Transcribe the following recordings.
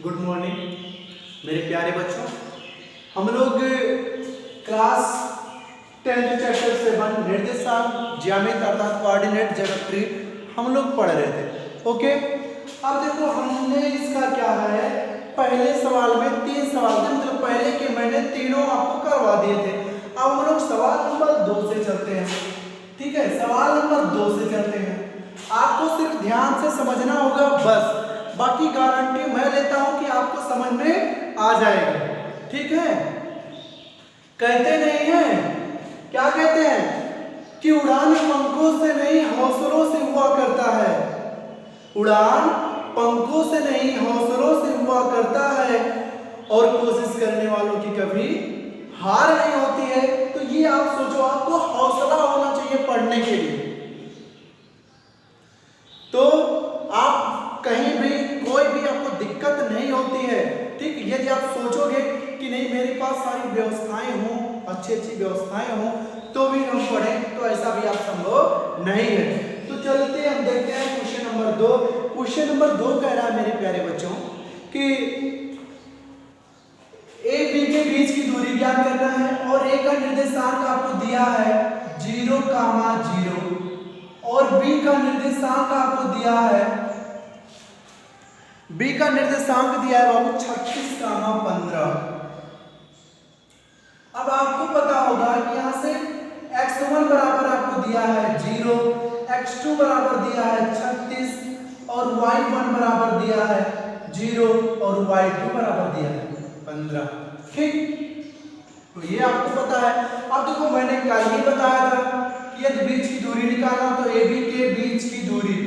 Good morning मेरे प्यारे बच्चों। हम लोग क्लास 10th चैप्टर 7 निर्देशांक ज्यामिति अर्थात कोऑर्डिनेट ज्योमेट्री हम लोग पढ़ रहे थे। ओके, अब देखो हमने इसका क्या है, पहले सवाल में 3 सवाल थे, मतलब पहले के मैंने तीनों आपको करवा दिए थे। अब हम लोग सवाल नंबर 2 से चलते हैं। ठीक है, सवाल नंबर 2 से चलते हैं। आपको सिर्फ ध्यान से समझना होगा बस, बाकी गारंटी मैं लेता हूं कि आपको समझ में आ जाएगा। ठीक है, कहते नहीं है, क्या कहते हैं कि उड़ान पंखों से नहीं हौसलों से हुआ करता है। उड़ान पंखों से नहीं हौसलों से हुआ करता है और कोशिश करने वालों की कभी हार नहीं होती है। तो ये आप सोचो, आपको हौसला होना चाहिए पढ़ने के लिए। तो आप कहीं भी कोई भी आपको दिक्कत नहीं होती है। ठीक, यदि आप सोचोगे कि नहीं मेरे पास सारी व्यवस्थाएं हों, अच्छी अच्छी व्यवस्थाएं हों तो भी हम पढ़ें, तो ऐसा भी आप संभव नहीं है। तो चलते हम देखते हैं क्वेश्चन नंबर 2। क्वेश्चन नंबर 2 कह रहा है मेरे प्यारे बच्चों कि ए बी के बीच की दूरी ज्ञात करना है और ए का निर्देशांक आपको दिया है 0, 0 और बी का निर्देशांक आपको दिया है, बी का निर्देशांक दिया है बाबू 36, 15। अब आपको पता होगा कि यहां से x1 बराबर आपको दिया है 0, x2 बराबर दिया है 36 और y1 बराबर दिया है 0 और y2 बराबर दिया है 15। ठीक, तो ये आपको पता है। अब देखो मैंने कल ही बताया था कि यदि बीच की दूरी निकालना तो ए बी के बीच की दूरी,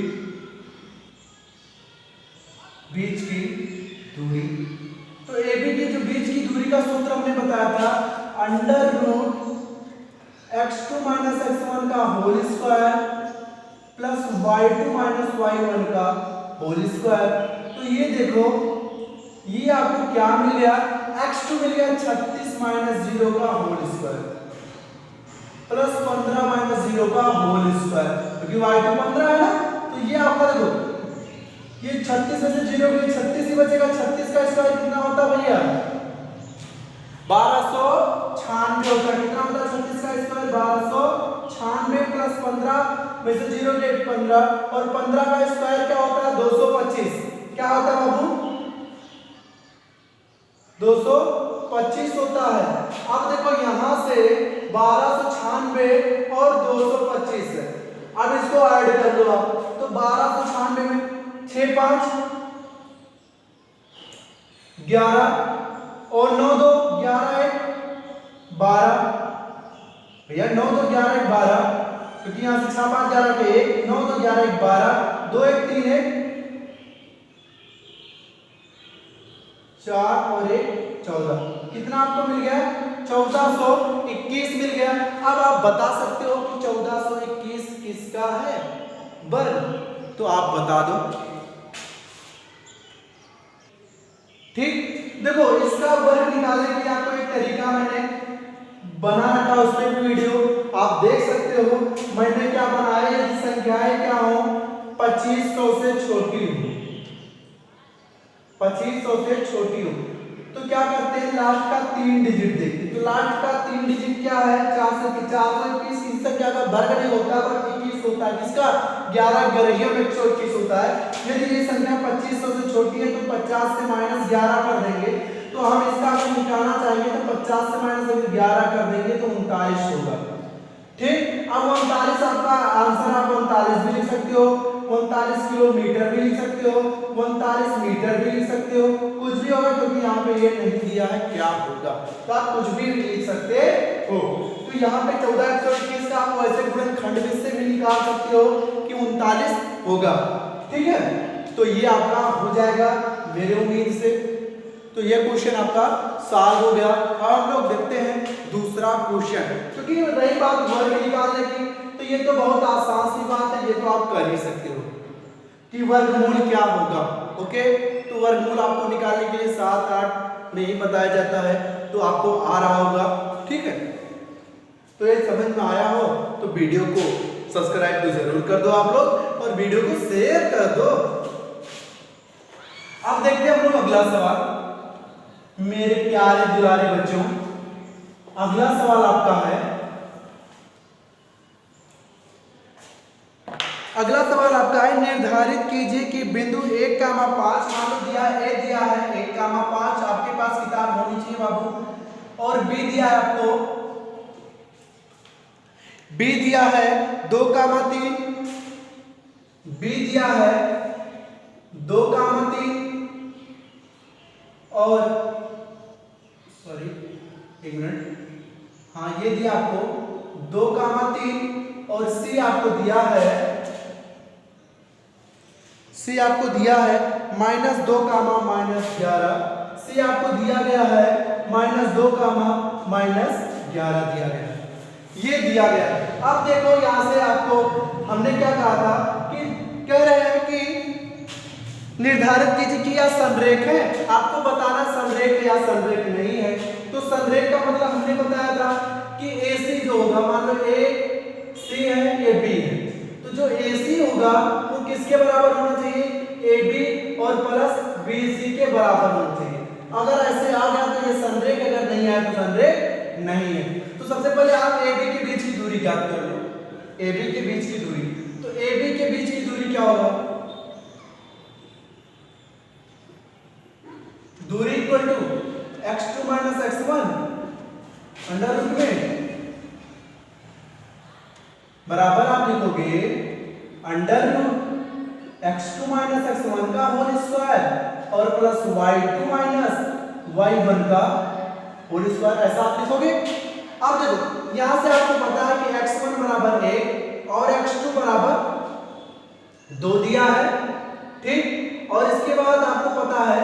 बीच की दूरी, तो ए बी की जो बीच की दूरी का सूत्र हमने बताया था under root x2 minus x1 का whole square plus y2 minus y1 का होल स्क्वायर। तो ये देखो, ये आपको क्या मिल गया, x2 मिल गया 36 माइनस 0 का होल स्क्वायर प्लस 15 माइनस 0 का होल स्क्वायर, क्योंकि y2 15 है ना। तो ये आपका देखो, ये 36 में से 0 के 36 ही बचेगा। 36 का स्क्वायर कितना होता है भैया, 1296 होता है। कितना होता है 36 का स्क्वायर, 1296 प्लस 15 में से 0 के 15 और 15 का स्क्वायर क्या होता है 225। क्या होता है बाबू, 225 होता है। अब देखो यहां से 1296 और 225 है, अब इसको ऐड कर दो आप, तो 1296 में 6 5 11 और 9 2 11 1 12 भैया, 9 2 11 1 12, क्योंकि यहां से 6 5 11 के 1, 9 2 11 1 12, 2 1 3 1 4 और 1 14। कितना आपको मिल गया, 1421 मिल गया। अब आप बता सकते हो कि 1421 किसका है वर्ग, तो आप बता दो। ठीक, देखो इसका वर्ग निकालने के लिए आपको एक तरीका मैंने बना रखा, उसमें वीडियो आप देख सकते हो। मैंने क्या बनाया, यदि संख्याएं क्या हो 2500 से छोटी हो, 2500 से छोटी हो, तो क्या करते हैं लास्ट का 3 डिजिट देखते हैं। तो लास्ट का 3 डिजिट क्या है, 4 से 421। इस संख्या का वर्ग नहीं होता बल्कि 21 होता है। किसका, 11 ग्रहियों में 121 होता है। यदि ये संख्या 2500 से छोटी है तो 50 से माइनस 11 कर देंगे, तो हम इसका अगर निकालना चाहेंगे तो 50 से माइनस 11 कर देंगे तो 39 होगा। ठीक, अब 39 आपका आंसर, आप 39 भी लिख सकते हो, 39 किलोमीटर भी लिख सकते हो, 39 मीटर भी लिख सकते हो, कुछ भी होगा, क्योंकि यहाँ पे ये नहीं दिया है क्या होगा, तो आप कुछ भी लिख सकते हो। तो यहाँ पे 14 121 का आप वैसे गुणनखंड से भी निकाल सकते हो कि 39 होगा। ठीक है, तो ये आपका हो जाएगा मेरे उम्मीद से। तो ये क्वेश्चन आपका सॉल्व हो गया। अब हम लोग देखते हैं दूसरा क्वेश्चन, क्योंकि रही बात वर्ग निकालने की, तो ये तो बहुत आसान सी बात है, ये तो आप कर ही सकते हो कि वर्गमूल क्या होगा। ओके, तो वर्गमूल आपको निकालने के लिए 7 8 नहीं बताया जाता है, तो आपको आ रहा होगा। ठीक है, तो ये समझ में आया हो तो वीडियो को सब्सक्राइब तो जरूर कर दो आप लोग, और वीडियो को शेयर कर दो। अब देखते हैं हम लोग अगला सवाल। मेरे प्यारे दुलारे बच्चों, अगला सवाल आपका है, अगला सवाल आपका है, निर्धारित कीजिए कि बिंदु 1,5 मान लो दिया ए दिया है 1,5, आपके पास किताब होनी चाहिए बाबू, और बी दिया है आपको, बी दिया है 2,3, बी दिया है 2,3 और सॉरी एक मिनट, हाँ ये दिया आपको 2,3 और सी आपको दिया है, सी आपको दिया है -2, -11, सी आपको दिया गया है -2, -11 दिया गया है, ये दिया गया है। अब देखो यहां से आपको हमने क्या कहा था कि कह रहे हैं कि निर्धारित कीजिए कि यह संरेख है, आपको बताना संरेख है या संरेख नहीं है। तो संरेख का मतलब हमने बताया था कि AC जो होगा, मान लो AC है ये B है, तो जो AC होगा वो किसके बराबर होना चाहिए, AB और प्लस BC के बराबर होना चाहिए। अगर ऐसे आ गया तो ये संरेख, अगर नहीं आया तो संरेख नहीं है। तो सबसे पहले आप AB के बीच की दूरी ज्ञात कर लो, AB के बीच की दूरी, तो AB के बीच की दूरी क्या होगा, दूरी equal to x2 - x1 under root में बराबर आप लिखोगे अंडर रूट x2 - x1 का होल स्क्वायर और प्लस y2 - y1 का होल स्क्वायर, ऐसा आप लिखोगे। अब देखो यहां से आपको पता है कि x1 बराबर 1 और x2 बराबर 2 दिया है, ठीक, और इसके बाद आपको पता है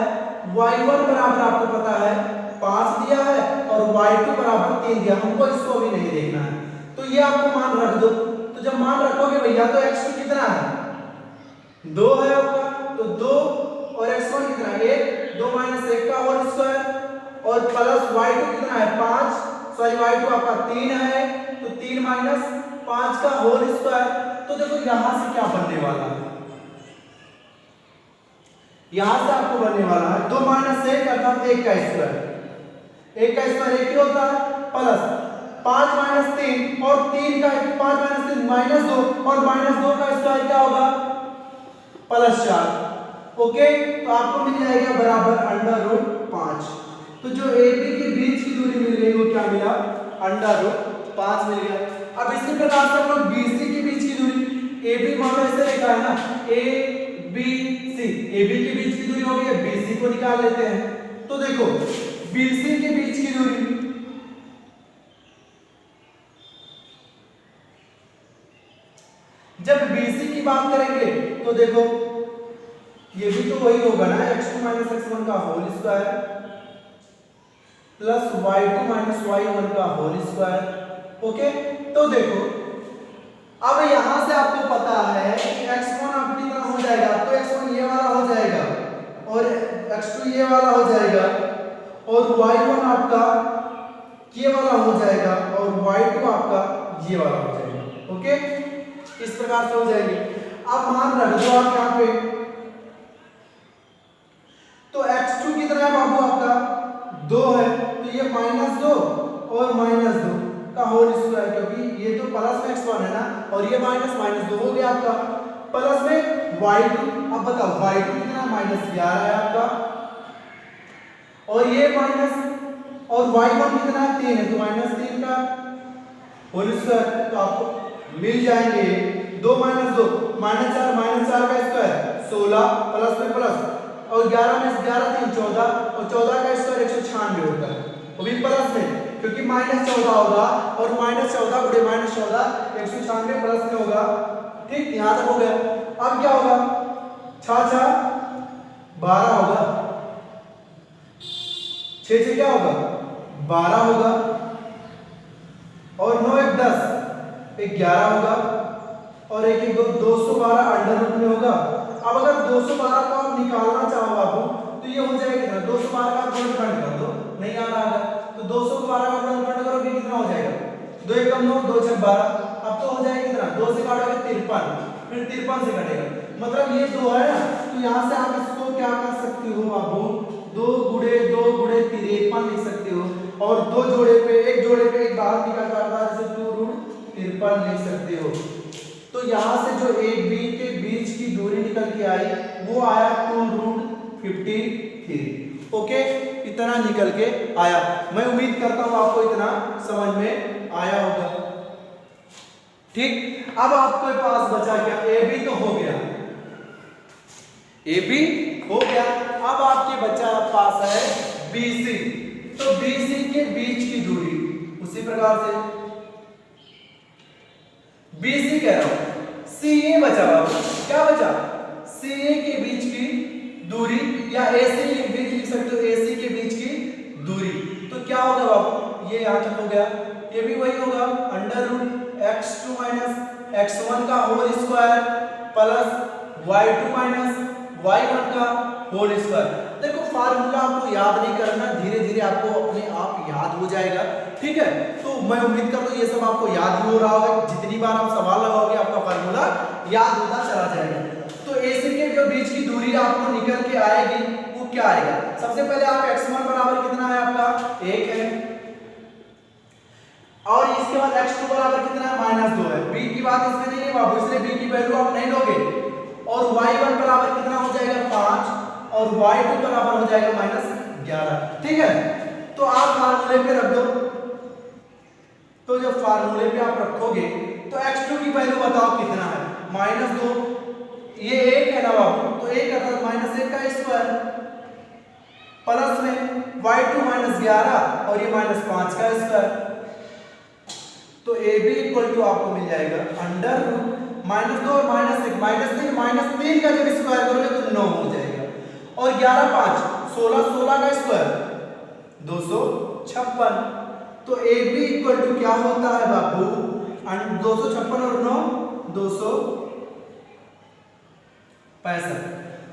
y1 बराबर आपको पता है 5 दिया है और y2 बराबर 3 दिया, हमको इसको भी नहीं देखना है, तो ये आपको मान रख दो। तो जब मान रखोगे भैया तो x2 कितना है, 2 है आपका, तो 2 और x1 कितना है 1, 2 - 1 का होल स्क्वायर और प्लस y2 कितना है 5, सॉरी y2 आपका 3 है, तो 3 - 5 का होल स्क्वायर। तो देखो यहां से क्या बनने वाला है, यहां से आपको बनने वाला है 2 - 1 अर्थात 1 का स्क्वायर, 1 का स्क्वायर 1 ही होता है, प्लस 5 - 3 और 3 का 5 - 3 -2 और -2 का स्क्वायर क्या होगा +4। ओके, तो आपको मिल जाएगा बराबर अंडर रूट 5। तो जो AB के बीच की दूरी मिल गई वो क्या मिला, अंडर रूट 5 मिल गया। अब इसी प्रकार से हम लोग BC के बीच की दूरी, AB मान लो ऐसे लिखा है ना ABC, AB के बीच की दूरी हो गई, BC को निकाल लेते हैं। तो देखो BC के बीच की दूरी, जब BC की बात करेंगे तो देखो ये भी तो वही होगा ना x2 - x1 का whole square plus y2 - y1 का होल स्क्वायर। ओके, तो देखो अब यहां से आपको पता है कि x1 अपनी तरह हो जाएगा, तो x1 ये वाला हो जाएगा और x2 ये वाला हो जाएगा और y1 आपका ये वाला हो जाएगा और y2 आपका ये वाला हो जाएगा। ओके, इस प्रकार से हो जाएंगे। अब मान रख दो आप यहाँ पे, तो x2 कितना है बाबू आपका 2 है, तो ये -2 और -2 का होल स्क्वायर, क्योंकि ये तो प्लस में x1 है ना और ये -2 हो गया आपका, प्लस में y2। अब बताओ y2 कितना -11 है आपका और ये माइनस और y1 कितना है 3 है, तो -3 का होल स्क्वायर, तो आपको मिल जाएंगे 2 - 2 -4 का स्क्वायर 16 प्लस में प्लस और 11 में 11 3 14 और 14 का स्क्वायर 196 होता है, वो भी प्लस में क्योंकि -14 होगा और -14 गुणे -14 196 प्लस में होगा। ठीक, यहां तक हो गया। अब क्या होगा 6 6 12 होगा, 6 6 क्या होगा 12 होगा और 9 1 10 11 होगा और 1 1 212 अंडर रूट में होगा। अब अगर 212 को आप निकालना चाहो बाबू तो ये हो जाएगा 212 का गुणनखंड कर दो, नहीं आ रहा है तो 212 का गुणनखंड करोगे कितना हो जाएगा 2 1 9 2 6 12। अब तो हो जाएगा कितना 2 से काटोगे 53, फिर 53 से कटेगा, मतलब ये 2 है ना, तो यहां से आप इसको क्या कर सकते हो बाबू, 2 गुणे 53 लिख सकते हो, और एक जोड़े पे एक बाहर निकल जाता है, जैसे 2√53 लिख सकते हो। तो यहाँ से जो ए बी के बीच की दूरी निकल के आई वो आया 2√53। ओके, इतना निकल के आया। मैं उम्मीद करता हूँ आपको इतना समझ में आया होगा। ठीक, अब आपके पास बचा क्या, ए बी तो हो गया, ए बी हो गया। अब आपके बच्चा पास है बी सी। तो बी सी के बीच की दूरी उसी प्रकार से बी सी कह रहा हूं, सी ए बचा, क्या बचा, सी ए के बीच की दूरी, या ए सी भी लिख सकते हो, ए सी के बीच की दूरी। तो क्या होगा बाबू, ये यहां तक हो गया, ये भी वही होगा, √x2 - x1 का whole square plus y2 - y1 का होल स्क्वायर। देखो फार्मूला आपको याद नहीं करना, धीरे धीरे आपको अपने आप याद हो जाएगा। ठीक है, तो मैं उम्मीद करता हूँ ये सब आपको याद ही हो रहा होगा। जितनी बार आप सवाल लगाओगे आपका फार्मूला याद होता चला जाएगा। तो AC के जो बीच की दूरी आपको निकल के आएगी वो क्या आएगा, सबसे पहले आप x1 बराबर कितना है आपका 1 है, और इसके बाद x2 बराबर कितना है -2 है। b की बात इसमें नहीं है बाबू, इसलिए b की वैल्यू आप नहीं लोगे। और y1 बराबर कितना हो जाएगा 5, और y2 बराबर हो जाएगा -11। ठीक है, तो आप फार्मूले पे रख दो। तो जब फार्मूले पे आप रखोगे तो x2 की वैल्यू बताओ कितना है, -2, ये 1 है ना बाबू, तो 1 अर्थात -1 का स्क्वायर, प्लस में y2 -11 और ये -5 का स्क्वायर। तो AB इक्वल टू आपको मिल जाएगा √-2 और -1 -3 का जब स्क्वायर करोगे तो 9 हो जाएगा, और 11 5 16 का स्क्वायर 256। तो AB इक्वल टू क्या होता है बाबू, 256 और 9 265।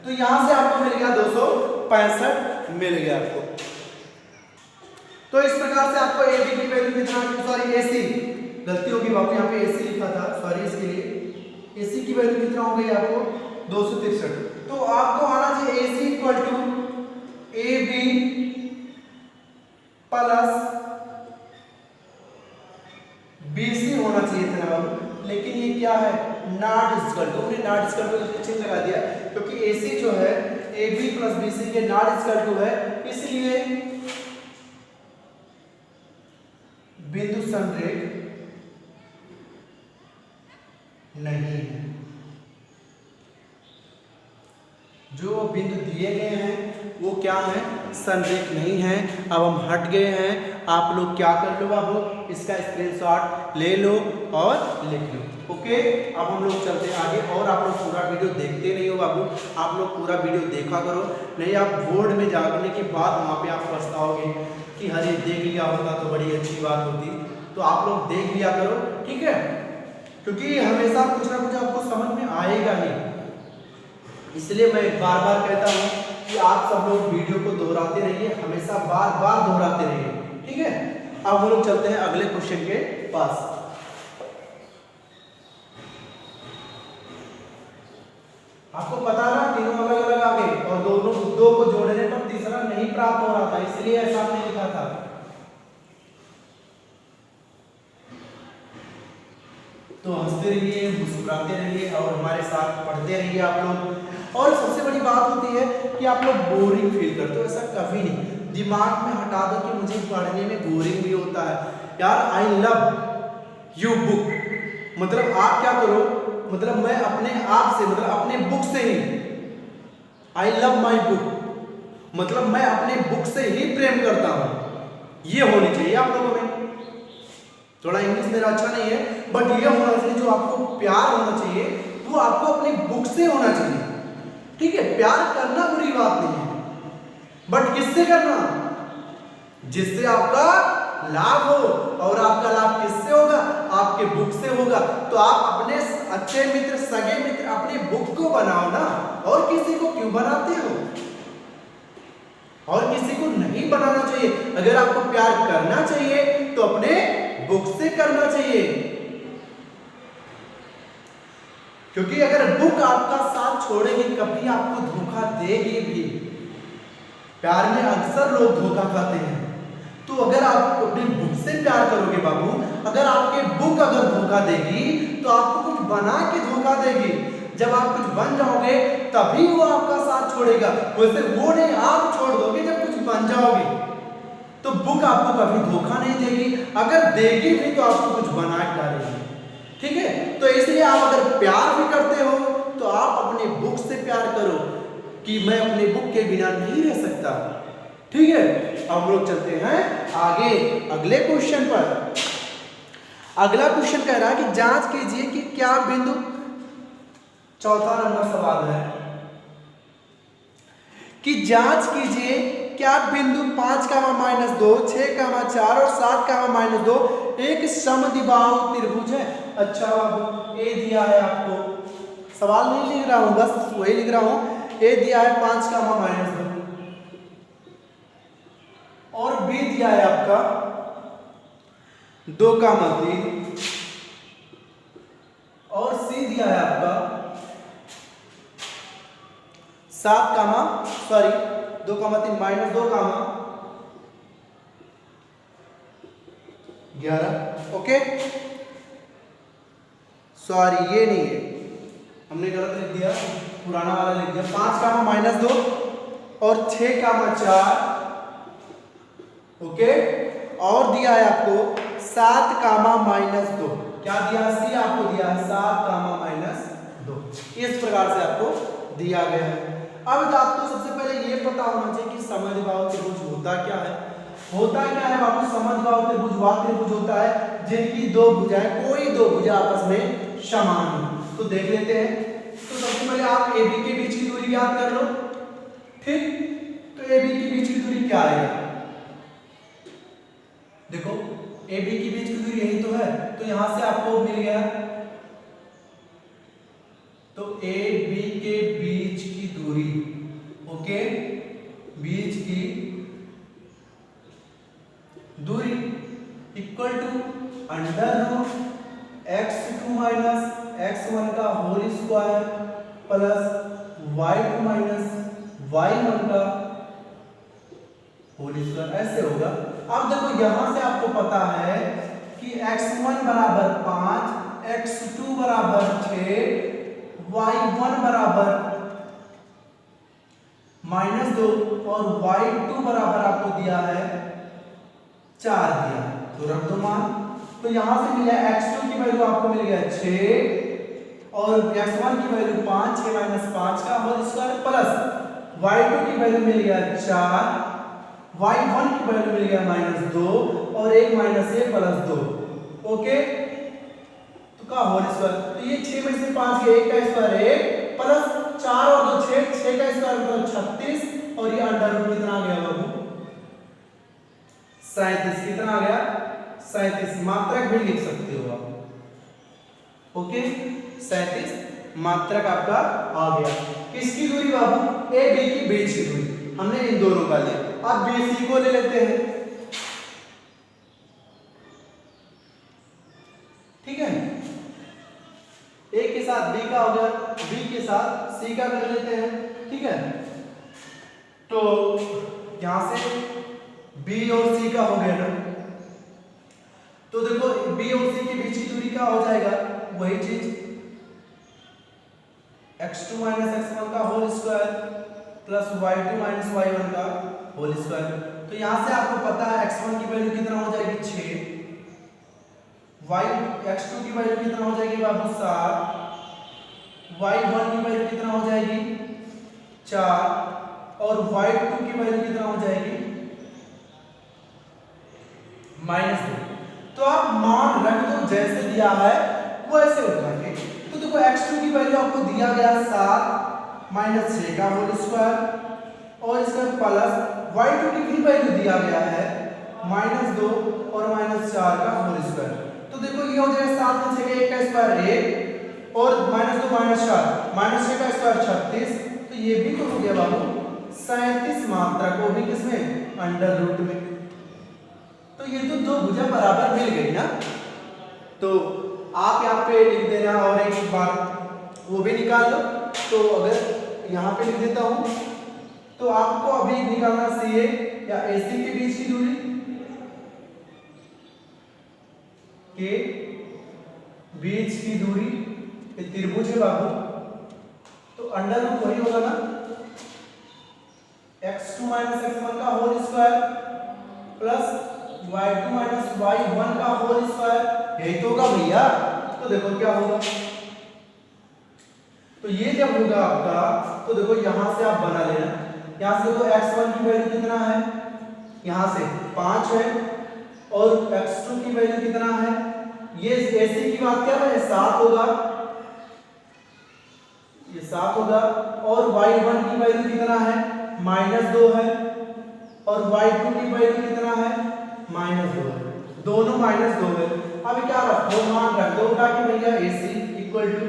तो यहां से आपको मिल गया 265 मिल गया आपको। तो इस प्रकार से आपको AB की वैल्यू कितना, सॉरी AC गलती होगी बाबू, यहाँ पे AC लिखा था, सॉरी इसके लिए। AC की वैल्यू कितना हो गई आपको 263। तो आपको आना चाहिए AC equal to AB plus BC होना चाहिए था ना बाबू, लेकिन ये क्या है, नॉट इक्वल टू, हमने नॉट इक्वल टू चिन्ह लगा दिया, क्योंकि AC जो है AB प्लस BC के नॉट इक्वल टू है, इसलिए बिंदु संरेख नहीं है। जो बिंदु दिए गए हैं वो क्या है, संरेख नहीं है। अब हम हट गए हैं, आप लोग क्या कर लो बाबू, इसका स्क्रीनशॉट ले लो और लिख लो। ओके, अब हम लोग चलते हैं आगे, और आप लोग पूरा वीडियो देखते नहीं हो बाबू, आप लोग पूरा वीडियो देखा करो, नहीं आप बोर्ड में जाने के बाद वहाँ पे आप पछताओगे कि अरे देख लिया होता तो बड़ी अच्छी बात होती। तो आप लोग देख लिया करो, ठीक है, क्योंकि हमेशा कुछ ना कुछ आपको समझ में आएगा ही। इसलिए मैं बार बार कहता हूँ कि आप सब लोग वीडियो को दोहराते रहिए, हमेशा बार बार दोहराते रहिए, ठीक है। अब हम लोग चलते हैं अगले क्वेश्चन के पास। आपको पता ना तीनों अलग अलग आ गए, और दोनों दो को जोड़ने पर तीसरा नहीं प्राप्त हो रहा था, इसलिए ऐसा हमने लिखा था। तो हंसते रहिए, मुस्कुराते रहिए और हमारे साथ पढ़ते रहिए आप लोग। और सबसे बड़ी बात होती है कि आप लोग बोरिंग फील करते हो, ऐसा कभी नहीं, दिमाग में हटा दो कि मुझे पढ़ने में बोरिंग भी होता है। यार आई लव यू बुक, मतलब आप क्या करो, मतलब मैं अपने आप से, मतलब अपने बुक से ही, आई लव माई बुक, मतलब मैं अपने बुक से ही प्रेम करता हूँ, ये होनी चाहिए आप लोगों में। थोड़ा इंग्लिश मेरा अच्छा नहीं है, बट ये होना चाहिए, जो आपको प्यार होना चाहिए वो आपको अपनी बुक से होना चाहिए, ठीक है। प्यार करना बुरी बात नहीं है, बट किससे करना, जिससे आपका लाभ हो, और आपका लाभ किससे होगा, आपके बुक से होगा। तो आप अपने अच्छे मित्र, सगे मित्र अपनी बुक को बनाओ ना, और किसी को क्यों बनाते हो, और किसी को नहीं बनाना चाहिए। अगर आपको प्यार करना चाहिए तो अपने बुक से करना चाहिए, क्योंकि अगर बुक आपका साथ छोड़ेगी, कभी आपको धोखा देगी भी, प्यार में अक्सर लोग धोखा खाते हैं। तो अगर आप अपनी बुक से प्यार करोगे बाबू, अगर आपके बुक अगर धोखा देगी तो आपको कुछ बना के धोखा देगी। जब आप कुछ बन जाओगे तभी वो आपका साथ छोड़ेगा, वैसे वो नहीं आप छोड़ दोगे जब कुछ बन जाओगे। तो बुक आपको कभी धोखा नहीं देगी, अगर देगी भी तो आपको कुछ बना के डालेगी। ठीक है, तो इसलिए आप अगर प्यार भी करते हो तो आप अपने बुक से प्यार करो कि मैं अपने बुक के बिना नहीं रह सकता। ठीक है, अब हम लोग चलते हैं आगे अगले क्वेश्चन पर। अगला क्वेश्चन कह रहा है कि जांच कीजिए कि क्या बिंदु, चौथा नंबर सवाल है कि जांच कीजिए क्या बिंदु 5,-2, 6,4 और 7,-2 एक समद्विबाहु त्रिभुज है। अच्छा बाबू, ए दिया है आपको, सवाल नहीं लिख रहा हूं, बस वही लिख रहा हूं। ए दिया है 5,-2 और बी दिया है आपका 2,3 और सी दिया है आपका 2,3 -2,11। ओके, सॉरी ये नहीं है, हमने गलत लिख दिया, पुराना वाला लिख दिया। 5,-2 और 6,4। ओके, और दिया है आपको 7,-2। क्या दिया है? सी आपको दिया है 7,-2। इस प्रकार से आपको दिया गया है। अब आपको सबसे पहले ये पता होना चाहिए कि समद्विबाहु त्रिभुज होता क्या है। होता क्या है बाबू? समद्विबाहु त्रिभुज वह त्रिभुज होता है जिनकी दो भुजाएं, कोई दो भुजा आपस में समान हो। तो देख लेते हैं। तो सबसे पहले आप AB के बीच की दूरी याद कर लो। ठीक, तो AB के बीच की दूरी क्या आएगा? देखो, AB के बीच की दूरी यही तो है, तो यहां से आपको मिल गया। तो AB के बीच की दूरी, ओके, बीच की दूरी इक्वल टू √x2 - x1 का whole square plus y2 - y1 का होल स्क्वायर, ऐसे होगा। अब देखो यहां से आपको पता है कि x1 बराबर 5, x2 बराबर 6, y1 बराबर -2 और y2 बराबर आपको दिया है 4 दिया। तो रख दो मान। तो यहां से मिला x2 की वैल्यू आपको मिल गया 6 और x1 की वैल्यू 5, 6 - 5 का होल स्क्वायर प्लस y2 की वैल्यू मिल गया 4, y1 की वैल्यू मिल गया -2 और 1 - 1 + 2। ओके, तो का होल स्क्वायर, तो ये 6 में से 5 के 1 का स्क्वायर 1 प्लस 4 और 2 6, 6 का स्क्वायर मतलब 36 और ये अंडर रूट कितना आ गया बाबू? 37। कितना आ गया? 37। मात्रक भी लिख सकते हो आप। ओके, 37 मात्रक आपका आ गया। किसकी दूरी बाबू? ए बी की बीच की दूरी, हमने इन दोनों का लिया। अब BC को ले लेते हैं। ठीक है, A के साथ B का हो गया, B के साथ C का कर लेते हैं। ठीक है, तो यहां से B और C का हो गया ना। तो देखो B और C के बीच की दूरी क्या हो जाएगा? वही चीज x2 - x1 का whole square plus y2 - y1 का होल स्क्वायर। तो यहां से आपको पता है x1 की वैल्यू कितना हो जाएगी? 6, x2 की वैल्यू कितना हो जाएगी बाबू? 7, y1 की वैल्यू कितना हो जाएगी? 4 और y2 की वैल्यू कितना हो जाएगी? -2। तो आप मान रख दो, जैसे दिया है वैसे उठाएंगे। तो देखो x2 की वैल्यू आपको दिया गया 7 - 6 का होल स्क्वायर और इसका प्लस y2 की भी वैल्यू दिया गया है -2 और -4 का होल स्क्वायर। तो देखो ये हो जाएगा 7 में 6 का 1 का स्क्वायर 1 और -2 -4 -6 का स्क्वायर 36। तो ये भी तो हो गया बाबू 37 मात्रा, को भी किसमें? अंडर रूट में। तो ये तो दो भुजा बराबर मिल गई ना। तो आप यहाँ पे लिख देना और एक बार वो भी निकाल लो। तो अगर यहाँ पे लिख देता हूँ तो आपको अभी निकालना CA या AC के बीच की दूरी के बीच की दूरी, ये त्रिभुज है बाबू, तो अंडर रूट वही होगा ना x2 - x1 का whole square plus y2 - y1 का होल स्क्वायर, यही तो होगा भैया। तो देखो क्या होगा, तो ये जब होगा आपका, तो देखो यहां से आप बना लेना, यहां से देखो x1 की वैल्यू कितना है, यहां से 5 है, और x2 की वैल्यू कितना है, ये AC की बात क्या है, 7 होगा, ये 7 होगा, और y1 की वैल्यू कितना है, -2 है, और y2 की वैल्यू कितना है, -2 है, दोनों -2 है। अब क्या रखो, मान रख दो कि भैया AC इक्वल टू,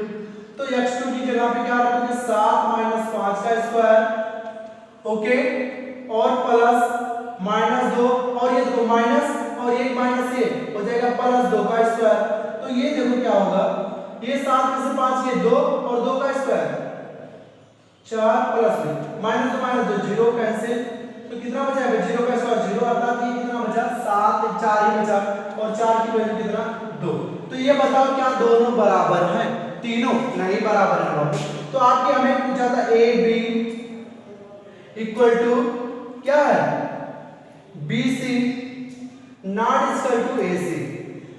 तो x2 की जगह पे क्या रखोगे, 7 - 5 का स्क्वायर, ओके, और प्लस -2, और ये देखो माइनस और एक माइनस ये हो जाएगा +2 का स्क्वायर, तो ये देखो क्या होगा, ये 7 में से 5 ये 2 और 2 का स्क्वायर 4 प्लस -2 0 कैंसिल, तो कितना बचा, 0 का स्क्वायर 0, अर्थात ये कितना बचा, 7, 4 ही बचा, और 4 की वैल्यू कितना, 2। तो ये बताओ क्या दोनों बराबर हैं, तीनों नहीं बराबर है बाबू। तो आपके हमें पूछा था AB इक्वल टू क्या है, BC not equal to AC,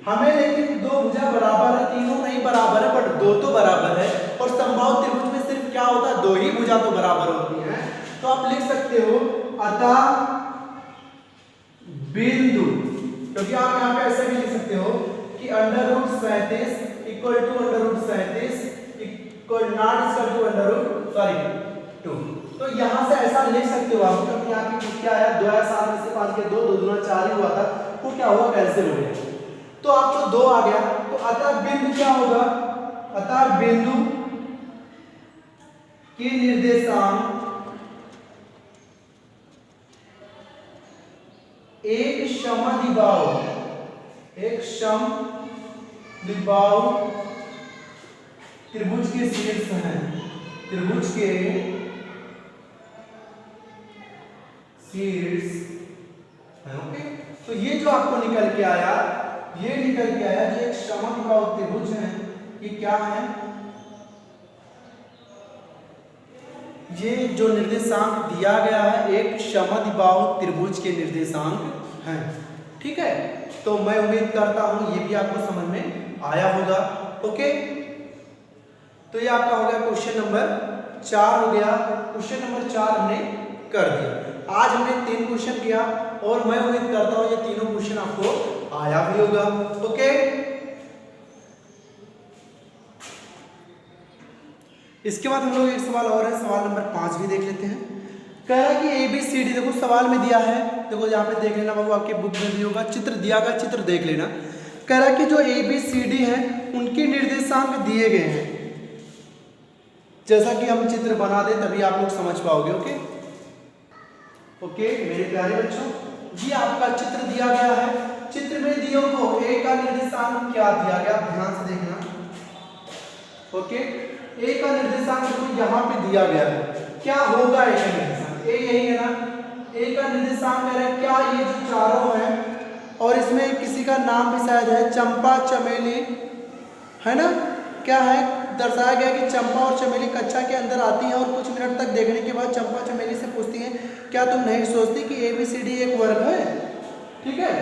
हमें लेकिन दो भुजा बराबर है, तीनों नहीं बराबर है, बट दो तो बराबर है, और समबाहु त्रिभुज में सिर्फ क्या होता है, दो ही भुजा तो बराबर होती हैं। तो आप लिख सकते हो अतः बिंदु, क्योंकि आप यहाँ पे ऐसे भी लिख सकते हो कि √37 equal to √37 equal not equal to √2, तो यहाँ से ऐसा लिख सकते हो आप, क्योंकि यहाँ पे क्या आया, 2 या 7 में से 5 के 2, 2 दूना 4 ही हुआ था, वो क्या हुआ, कैंसिल हो गया, तो आपको 2 आ गया। तो अतः बिंदु क्या होगा, अतः बिंदु की निर्देशांक एक समद्विबाहु, एक समद्विबाहु त्रिभुज के शीर्ष हैं, त्रिभुज के शीर्ष है, ओके। तो ये जो आपको निकल के आया, ये निकल के आया जो एक समद्विबाहु त्रिभुज है, ये क्या है, ये जो निर्देशांक दिया गया है एक समद्विबाहु त्रिभुज के निर्देशांक हैं, ठीक है। तो मैं उम्मीद करता हूं ये भी आपको समझ में आया होगा, ओके। तो ये आपका हो गया क्वेश्चन नंबर 4 हो गया, क्वेश्चन नंबर 4 हमने कर दिया। आज हमने 3 क्वेश्चन किया, और मैं उम्मीद करता हूं ये तीनों क्वेश्चन आपको आया भी होगा, ओके। इसके बाद हम लोग एक सवाल और है, सवाल नंबर 5 भी देख लेते हैं। कह रहा है कि ABCD, देखो सवाल में दिया है, देखो यहाँ पे देख लेना बाबू, आपके बुक में भी होगा, चित्र दिया गया, चित्र देख लेना। कह रहा है कि जो ABCD है उनके निर्देशांक दिए गए हैं, जैसा कि हम चित्र बना दें तभी आप लोग समझ पाओगे, ओके ओके मेरे प्यारे बच्चों, ये आपका चित्र दिया गया है। चित्र में दियो को A का निर्देशांक क्या दिया गया, ध्यान से देखना, ओके। A का निर्देशांक तो यहाँ पे दिया गया है, क्या होगा A का निर्देशांक, A यही है ना, A का निर्देशांक कह रहा है क्या, ये जो चारों हैं, और इसमें किसी का नाम भी शायद है, चंपा चमेली है ना, क्या है, दर्शाया गया कि चंपा और चमेली कक्षा के अंदर आती हैं, और कुछ मिनट तक देखने के बाद चंपा चमेली से पूछती हैं, क्या तुम नहीं सोचती कि ABCD एक वर्ग है, ठीक है।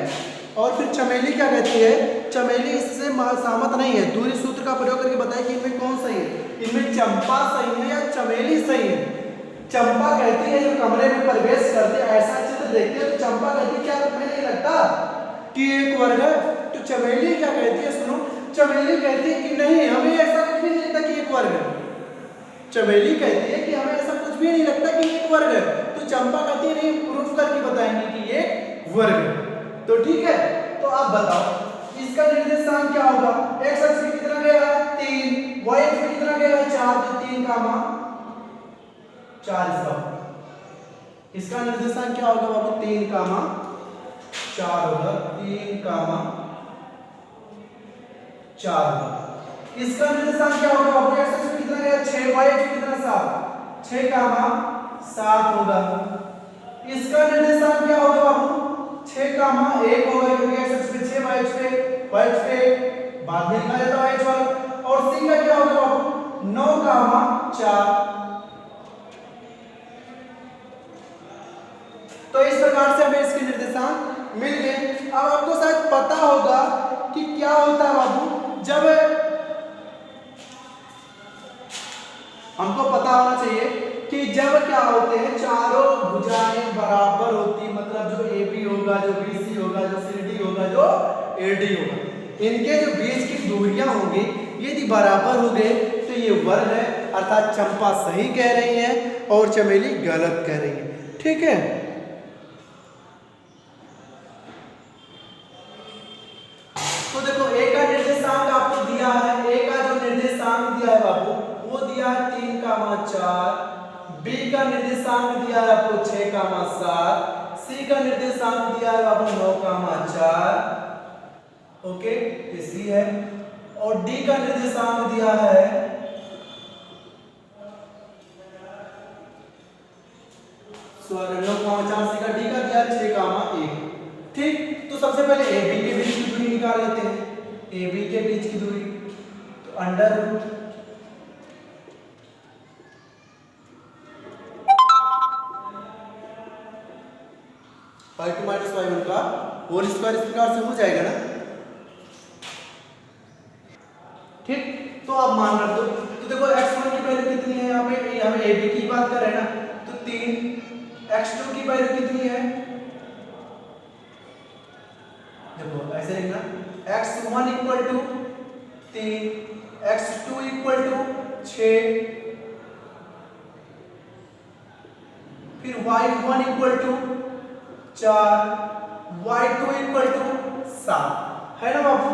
और फिर चमेली क्या कहती है, चमेली इससे सहमत नहीं है, दूरी सूत्र का प्रयोग करके बताए कि इनमें कौन सही है, इनमें चंपा सही है या चमेली सही है। चंपा कहती है जो कमरे में प्रवेश करते ऐसा चित्र देखते हैं, तो चंपा कहती है क्या तुम्हें नहीं लगता कि एक वर्ग है, तो चमेली क्या कहती है, सुनो, चमेली कहती है कि नहीं, हमें ऐसा कुछ भी नहीं लगता कि एक वर्ग है। चमेली कहती है कि हमें ऐसा कुछ भी नहीं लगता कि एक वर्ग है, तो चंपा कहती है नहीं, प्रूफ करके बताएंगे कि ये वर्ग है। तो ठीक है, तो आप बताओ इसका निर्देशांक क्या होगा, x अक्ष पे कितना गया है 3, y अक्ष पे कितना गया है 4, तो 3, 4 इसका निर्देशांक क्या होगा बाबू, 3, 4 होगा, 3, 4 होगा। इसका निर्देशांक क्या होगा बाबू, x अक्ष पे कितना गया 6, y अक्ष पे कितना 7, 6, 7 होगा। इसका निर्देशांक क्या होगा बाबू? 6 कामा 1 होगा, क्योंकि एक्स पे 6 वाई पे बाद में लिखा जाता है एच वाला। और सी का क्या होगा बाबू? 9 कामा 4। तो इस प्रकार से हमें इसके निर्देशांक मिल गए। अब आपको शायद पता होगा कि क्या होता है बाबू, जब हमको पता होना चाहिए कि जब क्या होते हैं, चारों भुजाएं बराबर होती, मतलब जो AB होगा, जो BC होगा, जो CD होगा, जो AD होगा, इनके जो बीच की दूरियां होंगी यदि बराबर हो गए तो ये वर्ग है, अर्थात चंपा सही कह रही है और चमेली गलत कह रही है। ठीक है, तो देखो ए का निर्देशांक आपको दिया है, ए का जो निर्देशांक दिया है बाबू वो दिया है 3 कामा 4, बी का निर्देशांक दिया है आपको 6 कामा 7, सी का निर्देशांक दिया है बाबू 9 कामा 4, ओके ये सी है, और डी का निर्देशांक दिया है 9 कामा 4, सी का डी का दिया है 6 कामा 1। ठीक, तो सबसे पहले ए बी के बीच की दूरी निकाल लेते हैं। ए बी के बीच की दूरी, तो under root pi two minus pi one का होल स्क्वायर इस प्रकार से हो जाएगा ना। ठीक, तो आप मान रख दो। तो देखो x1 की वैल्यू कितनी है, यहाँ पे हमें ए बी की बात कर रहे हैं ना, तो 3। x2 की वैल्यू कितनी है, देखो ऐसे लिखना, x1 equal to 3, x2 equal to 6, फिर y1 equal to 4, y2 equal to 7 है ना बाबू।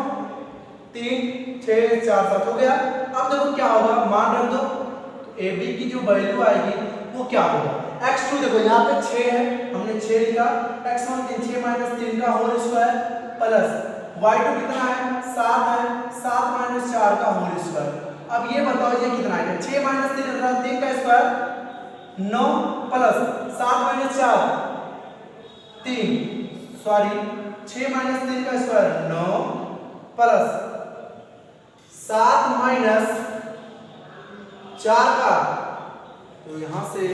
3 6 4 7 हो गया। अब देखो क्या होगा, मान रख दो, तो ए बी की जो वैल्यू आएगी वो क्या होगा, x2 देखो यहाँ पे 6 है, हमने 6 लिखा, x1 6 माइनस 3 का होल स्क्वायर प्लस y2 कितना है 7 है, 7 माइनस 4 का होल स्क्वायर। अब ये बताओ ये कितना आएगा, 6 माइनस 3 3 का square 9 plus 7 minus 4 3, sorry 6 minus 3 का स्क्वायर 9 प्लस 7 माइनस 4 का, तो यहां से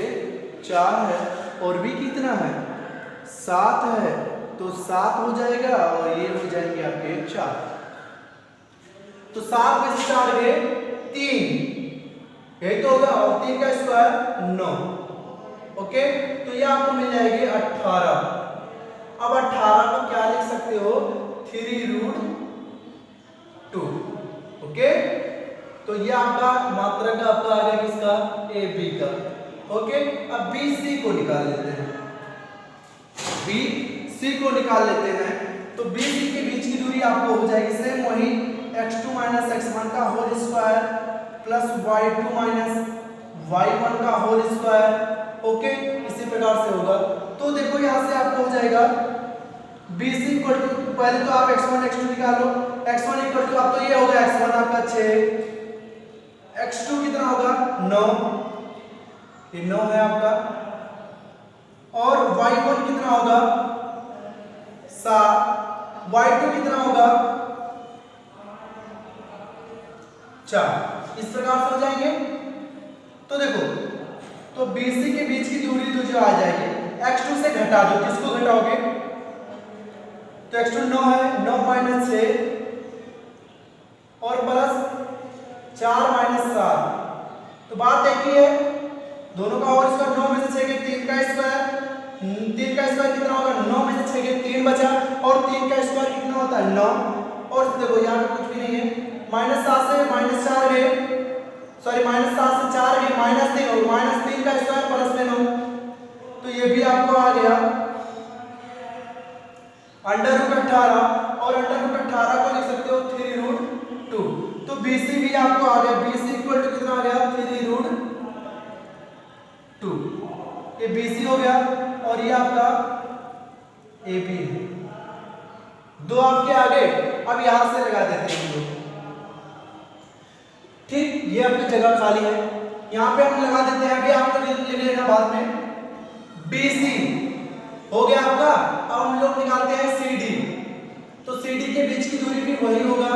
4 है और भी कितना है 7 है, तो 7 हो जाएगा और ये हो जाएंगे आपके 4। तो 7 में से 4 गए 3, यही तो होगा, और 3 का स्क्वायर 9। ओके, तो ये आपको मिल जाएगी 18। अब 18 को क्या लिख सकते हो, 3√2। ओके, तो ये आपका मात्रा का आपका आ गया किसका, ए बी का। ओके, अब बी सी को निकाल लेते हैं, बी सी को निकाल लेते हैं। तो बी सी के बीच की दूरी आपको हो जाएगी सेम वही x2 माइनस x1 का whole square plus y2 minus y1 का होल स्क्वायर। ओके, इसी प्रकार से होगा। तो देखो यहां से आपको हो जाएगा बी सी इक्वल टू, पहले तो आप x1 x2 निकालो, x1 इक्वल टू आप तो ये होगा x1 आपका 6, x2 कितना होगा 9, ये 9 है आपका, और y1 कितना होगा 7, y2 कितना होगा 4। इस प्रकार से हो जाएंगे। तो देखो, तो BC के बीच की दूरी तो जो आ जाएगी, x2 से घटा दो, किसको घटाओगे, तो x2 9 है, 9 माइनस 6 और प्लस 4 माइनस 7, तो बात एक ही है, दोनों का होल स्क्वायर 9 में से 6 के 3 का स्क्वायर, 3 का स्क्वायर कितना होगा, 9 में से 6 के 3 बचा, और 3 का स्क्वायर कितना होता है 9, और देखो यहाँ पे कुछ भी नहीं है, -7 से -4 गए, सॉरी -7 से 4 गए, -3, और -3 का स्क्वायर प्लस में 9, तो ये भी आपको आ गया √18, और √18 को लिख सकते हो 3√2। तो BC भी आपको आ गया, BC इक्वल टू कितना आ गया 3√2, ये BC हो गया, और ये आपका AB है। दो आपके आगे, अब यहां से लगा देते हैं हम लोग। ठीक, ये आपकी जगह खाली है, यहाँ पे हम लगा देते हैं, अभी आप लोग लिख लेना बाद में। BC हो गया आपका। अब हम लोग निकालते हैं CD। तो CD के बीच की दूरी भी वही होगा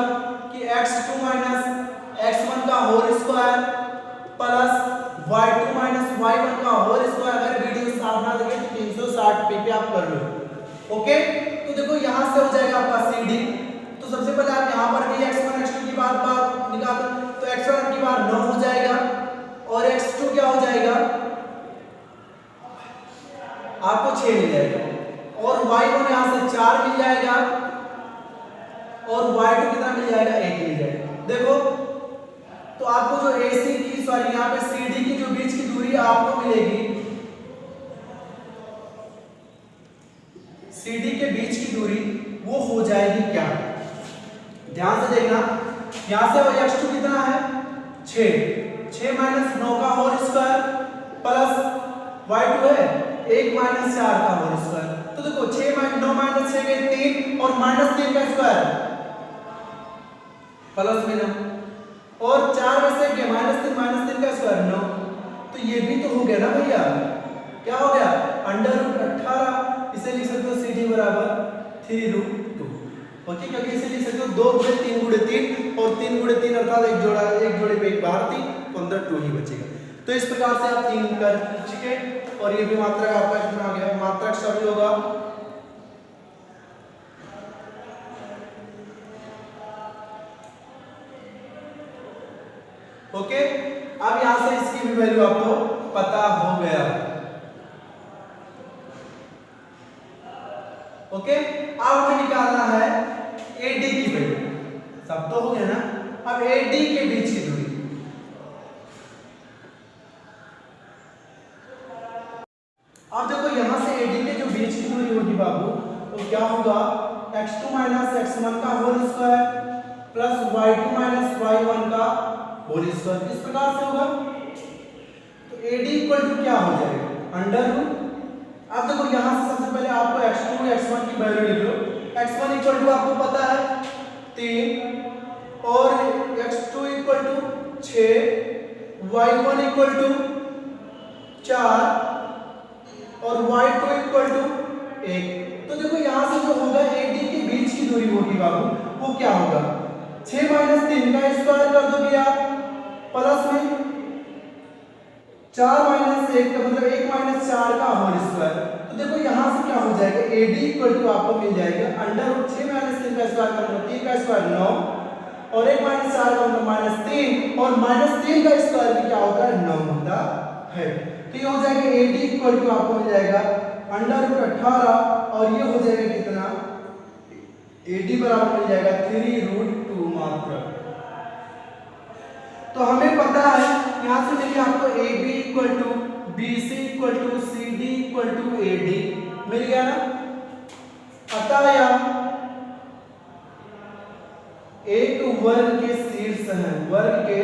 कि x2 माइनस x1 का whole square plus y2 minus y1 का होल स्क्वायर। अगर वीडियो साफ ना लगे तो 360p पे आप कर लो। ओके, तो देखो यहां से हो जाएगा आपका CD। तो सबसे पहले आप यहां पर भी x1 x2 की बात निकाल दो। तो x1 की बार 9 हो जाएगा और x2 क्या हो जाएगा आपको 6 मिल जाएगा और y1 यहां से 4 मिल जाएगा और y2 कितना मिल जाएगा 1 मिल जाएगा। देखो तो आपको जो AC की सॉरी यहां पे CD की जो बीच की दूरी आपको मिलेगी, CD के बीच की दूरी वो हो जाएगी क्या, ध्यान से देखना। यहां से x2 कितना है 6 माइनस 9 का होल स्क्वायर प्लस y2 है 1 माइनस 4 का होल स्क्वायर। तो देखो 6 माइनस 9 माइनस 6 के 3 और माइनस 3 का स्क्वायर प्लस में 9 और 4 में से के माइनस 3 का स्क्वायर 9। तो ये भी तो हो गया ना भैया, क्या हो गया अंडर रूट 18। इसे लिख सकते हो CD बराबर 3√2। ओके, क्योंकि इसे लिख सकते हो 2 गुणे 3 गुणे 3 और 3 गुणे 3 अर्थात एक जोड़े पे एक बाहर 3 तो अंदर 2 ही बचेगा। तो इस प्रकार से आप 3 कर चुके और ये भी मात्रक आपका कितना आ गया, मात्रक सभी होगा ओके। अब यहां से इसकी भी वैल्यू आपको पता हो गया। ओके, अब हमें निकालना है AD की वैल्यू। सब तो हो गया ना। अब AD के बीच की दूरी, अब देखो यहां से AD के जो बीच की दूरी होगी बाबू तो क्या होगा x2 माइनस x1 का whole square plus y2 minus y1 का होल स्क्वायर। इस प्रकार से होगा। तो AD इक्वल टू क्या हो जाएगा अंडर रूट। अब देखो यहां से सबसे पहले आपको x2 x1 की वैल्यू लिख लो। x1 इक्वल टू आपको पता है 3 और x2 equal to 6, y1 equal to 4 और y2 इक्वल टू 1। तो देखो यहां से जो होगा AD के बीच की दूरी होगी बाबू वो क्या होगा 6 माइनस 3 का स्क्वायर कर दोगे आप प्लस में 4 माइनस 1 का मतलब 1 माइनस 4 का होल स्क्वायर। तो देखो यहां से क्या हो जाएगा AD इक्वल टू आपको मिल जाएगा अंडर रूट 6 माइनस 3 का स्क्वायर का मतलब 3 का स्क्वायर 9 और 1 माइनस 4 का मतलब माइनस 3 और माइनस 3 का स्क्वायर भी क्या होता है 9 होता है। तो ये हो जाएगा AD इक्वल टू आपको मिल जाएगा अंडर रूट 18 और ये हो जाएगा कितना AD बराबर मिल जाएगा 3√2 मात्र। तो हमें पता है यहां से देखिए आपको AB equal to BC equal to CD equal to AD मिल गया ना। अतः यह एक वर्ग के शीर्ष है, वर्ग के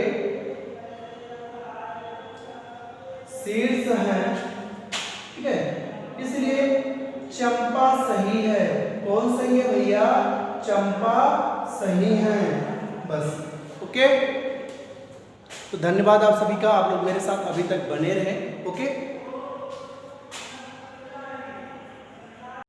शीर्ष है, ठीक है। इसलिए चंपा सही है। कौन सही है भैया चंपा सही है बस। ओके, तो धन्यवाद आप सभी का, आप लोग मेरे साथ अभी तक बने रहे। ओके।